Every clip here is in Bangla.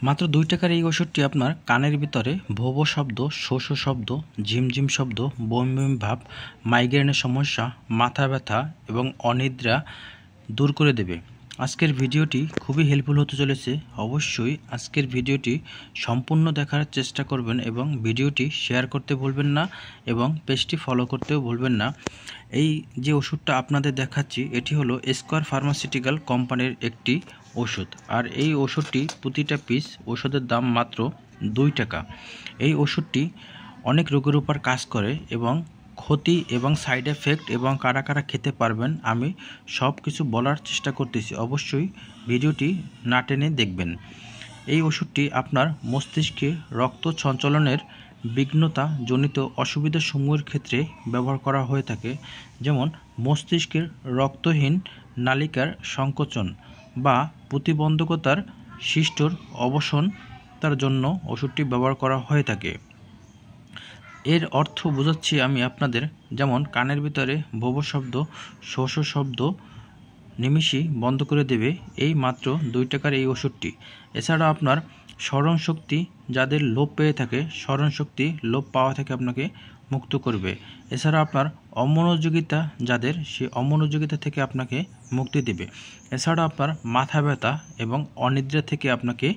মাত্র ২ টাকার এই ওষুধটি আপনার কানের ভিতরে ভো ভো শব্দ, শো শো শব্দ, ঝিমঝিম শব্দ, বমি বমি ভাব, মাইগ্রেনের সমস্যা, মাথা ব্যথা এবং অনিদ্রা দূর করে দেবে। আজকের ভিডিওটি খুবই হেল্পফুল হতে চলেছে। অবশ্যই আজকের ভিডিওটি সম্পূর্ণ দেখার চেষ্টা করবেন এবং ভিডিওটি শেয়ার করতে ভুলবেন না এবং পেজটি ফলো করতেও ভুলবেন না। এই যে ওষুধটা আপনাদের দেখাচ্ছি এটি হলো স্কয়ার ফার্মাসিউটিক্যাল কোম্পানির একটি ওষুধ, আর এই ওষুধটি প্রতিটা পিস ওষুধের দাম মাত্র ২ টাকা। এই ওষুধটি অনেক রোগের উপর কাজ করে এবং ক্ষতি এবং সাইড এফেক্ট এবং কারা কারা খেতে পারবেন আমি সব কিছু বলার চেষ্টা করতেছি। অবশ্যই ভিডিওটি না টেনে দেখবেন। এই ওষুধটি আপনার মস্তিষ্কে রক্ত সঞ্চালনের বিঘ্নতা জনিত অসুবিধাসমূহের ক্ষেত্রে ব্যবহার করা হয়ে থাকে, যেমন মস্তিষ্কের রক্তহীন নালিকার সংকোচন বা প্রতিবন্ধকতার সৃষ্টির অবসানের জন্য ওষুধটি ব্যবহার করা হয়ে থাকে। এর অর্থ বোঝাচ্ছি আমি আপনাদের, যেমন কানের ভিতরে ভো ভো শব্দ, শো শো শব্দ নিমিষেই বন্ধ করে দেবে এই মাত্র ২ টাকার এই ওষুধটি। এছাড়া আপনার স্মরণশক্তি যাদের লোপ পেয়ে থাকে, স্মরণশক্তি লোপ পাওয়া থেকে আপনাকে মুক্ত করবে। এছাড়া আপনার অমনোযোগিতা যাদের, সেই অমনোযোগিতা থেকে আপনাকে মুক্তি দেবে। এছাড়া আপনার মাথা ব্যথা এবং অনিদ্রা থেকে আপনাকে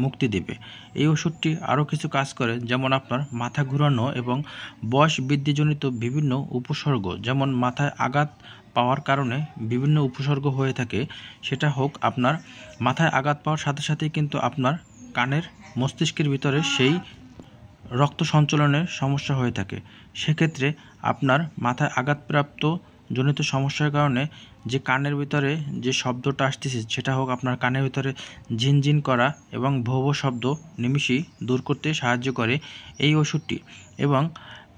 মুক্তি দেবে। এই ওষুধটি আরও কিছু কাজ করে, যেমন আপনার মাথা ঘুরানো এবং বয়স বৃদ্ধিজনিত বিভিন্ন উপসর্গ, যেমন মাথায় আঘাত পাওয়ার কারণে বিভিন্ন উপসর্গ হয়ে থাকে, সেটা হোক আপনার মাথায় আঘাত পাওয়ার সাথে সাথেই কিন্তু আপনার কানের মস্তিষ্কের ভিতরে সেই রক্ত সঞ্চালনের সমস্যা হয়ে থাকে। সেক্ষেত্রে আপনার মাথায় আঘাতপ্রাপ্ত জনিত সমস্যার কারণে যে কানের ভিতরে যে শব্দটা আসতেছে সেটা হোক আপনার কানের ভিতরে ঝিনঝিন করা এবং ভো ভো শব্দ নিমিষেই দূর করতে সাহায্য করে এই ওষুধটি, এবং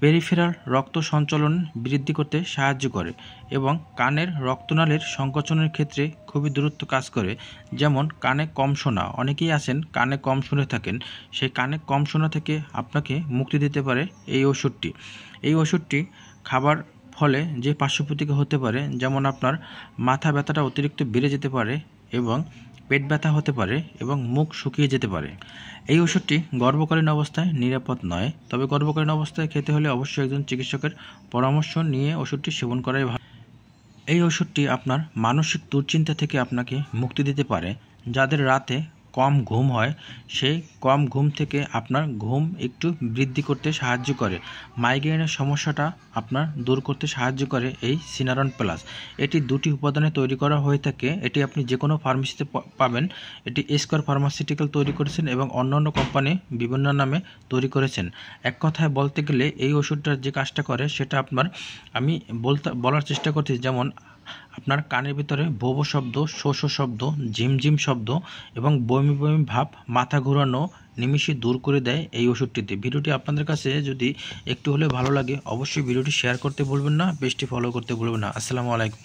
পেরিফেরাল রক্ত সঞ্চালন বৃদ্ধি করতে সাহায্য করে এবং কানের রক্তনালীর সংকোচনের ক্ষেত্রে খুবই দ্রুত কাজ করে। যেমন কানে কম শোনা, অনেকেই আছেন কানে কম শুনে থাকেন, সেই কানে কম শোনা থেকে আপনাকে মুক্তি দিতে পারে এই ওষুধটি। এই ওষুধটি খাবার ফলে যে পার্শ্বপ্রতিক্রিয়া হতে পারে, যেমন আপনার মাথা ব্যথাটা অতিরিক্ত বেড়ে যেতে পারে এবং পেট ব্যথা হতে পারে এবং মুখ শুকিয়ে যেতে পারে। এই ওষুধটি গর্ভকালীন অবস্থায় নিরাপদ নয়, তবে গর্ভকালীন অবস্থায় খেতে হলে অবশ্যই একজন চিকিৎসকের পরামর্শ নিয়ে ওষুধটি সেবন করাই ভালো। এই ওষুধটি আপনার মানসিক দুশ্চিন্তা থেকে আপনাকে মুক্তি দিতে পারে। যাদের রাতে কম ঘুম হয়, সেই কম ঘুম থেকে আপনার ঘুম একটু বৃদ্ধি করতে সাহায্য করে। মাইগ্রেনের সমস্যাটা আপনার দূর করতে সাহায্য করে এই সিনারন প্লাস। এটি ২টি উপাদানে তৈরি করা হয়ে থাকে। এটি আপনি যে কোনো ফার্মেসিতে পাবেন। এটি স্কয়ার ফার্মাসিউটিক্যাল তৈরি করেছেন এবং অন্যান্য কোম্পানি বিভিন্ন নামে তৈরি করেছেন। এক কথায় বলতে গেলে এই ওষুধটার যে কাজটা করে সেটা আপনার আমি বলার চেষ্টা করছি, যেমন আপনার কানের ভিতরে ভো ভো শব্দ, শো শো শব্দ, ঝিমঝিম শব্দ এবং বমি বমি ভাব, মাথা ঘোরানো নিমিষেই দূর করে দেয় এই ওষুধটিতে। ভিডিওটি আপনাদের কাছে যদি একটু হলেও ভালো লাগে অবশ্যই ভিডিওটি শেয়ার করতে ভুলবেন না, পেজটি ফলো করতে ভুলবেন না। আসসালামু আলাইকুম।